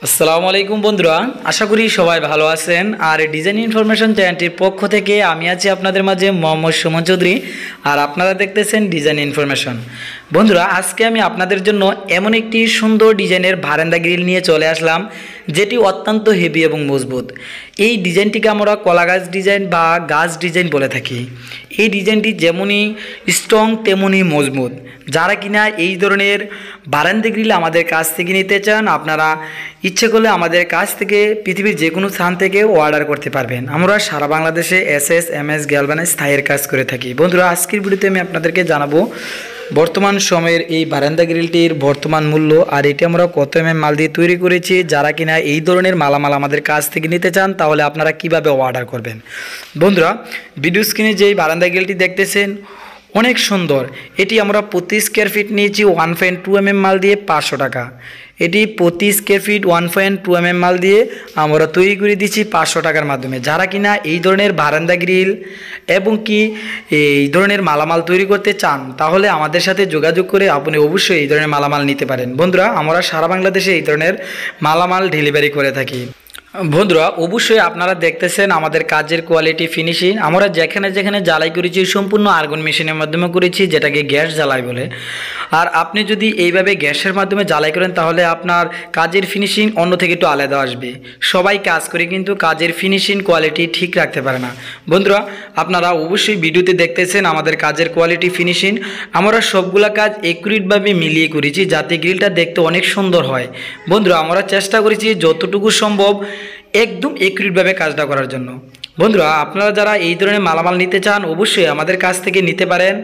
আসসালামু আলাইকুম বন্ধুরা, আশা করি সবাই ভালো আছেন। আর ডিজাইন ইনফরমেশন চ্যানেলটির পক্ষ থেকে আমি আছি আপনাদের মাঝে মোহাম্মদ সুমন চৌধুরী, আর আপনারা দেখতেছেন ডিজাইন ইনফরমেশন। বন্ধুরা, আজকে আমি আপনাদের জন্য এমন একটি সুন্দর ডিজাইনের বারান্দা গ্রিল নিয়ে চলে আসলাম, যেটি অত্যন্ত হেভি এবং মজবুত। এই ডিজাইনটিকে আমরা কলা গাছ ডিজাইন বা গাছ ডিজাইন বলে থাকি। এই ডিজাইনটি যেমনই স্ট্রং তেমনই মজবুত। যারা কিনা এই ধরনের বারান্দা গ্রিল আমাদের কাছ থেকে নিতে চান, আপনারা ইচ্ছে করলে আমাদের কাছ থেকে পৃথিবীর যে কোনো স্থান থেকে অর্ডার করতে পারবেন। আমরা সারা বাংলাদেশে এস গ্যালভানাইজ স্থায়ীর কাজ করে থাকি। বন্ধুরা, আজকের ভিডিওতে আমি আপনাদেরকে জানাবো বর্তমান সময়ের এই বারান্দা গ্রিলটির বর্তমান মূল্য, আর এটি আমরা কত মাল দিয়ে তৈরি করেছি। যারা কিনা এই ধরনের মালামাল আমাদের কাছ থেকে নিতে চান, তাহলে আপনারা কিভাবে অর্ডার করবেন। বন্ধুরা, ভিডিও স্ক্রিনে যেই বারান্দা গ্রিলটি দেখতেছেন অনেক সুন্দর। এটি আমরা প্রতি স্কোয়ার ফিট নিয়েছি 1.2 মাল দিয়ে 500 টাকা। এটি প্রতি স্কোয়ার ফিট 1.2 মাল দিয়ে আমরা তৈরি করে দিচ্ছি 500 টাকার মাধ্যমে। যারা কিনা এই ধরনের বারান্দা গ্রিল এবং কি এই ধরনের মালামাল তৈরি করতে চান, তাহলে আমাদের সাথে যোগাযোগ করে আপনি অবশ্যই এই ধরনের মালামাল নিতে পারেন। বন্ধুরা, আমরা সারা বাংলাদেশে এই ধরনের মালামাল ডেলিভারি করে থাকি। বন্ধুরা, অবশ্যই আপনারা দেখতেছেন আমাদের কাজের কোয়ালিটি ফিনিশিং। আমরা যেখানে যেখানে জ্বালাই করেছি সম্পূর্ণ আর্গন মেশিনের মাধ্যমে করেছি, যেটাকে গ্যাস জ্বালাই বলে। আর আপনি যদি এইভাবে গ্যাসের মাধ্যমে জ্বালাই করেন, তাহলে আপনার কাজের ফিনিশিং অন্য থেকে একটু আলাদা আসবে। সবাই কাজ করে কিন্তু কাজের ফিনিশিং কোয়ালিটি ঠিক রাখতে পারে না। বন্ধুরা, আপনারা অবশ্যই ভিডিওতে দেখতেছেন আমাদের কাজের কোয়ালিটি ফিনিশিং। আমরা সবগুলা কাজ একুরেটভাবে মিলিয়ে করেছি, যাতে গ্রিলটা দেখতে অনেক সুন্দর হয়। বন্ধুরা, আমরা চেষ্টা করেছি যতটুকু সম্ভব একদম একুরেটভাবে কাজটা করার জন্য। বন্ধুরা, আপনারা যারা এই ধরনের মালামাল নিতে চান, অবশ্যই আমাদের কাছ থেকে নিতে পারেন।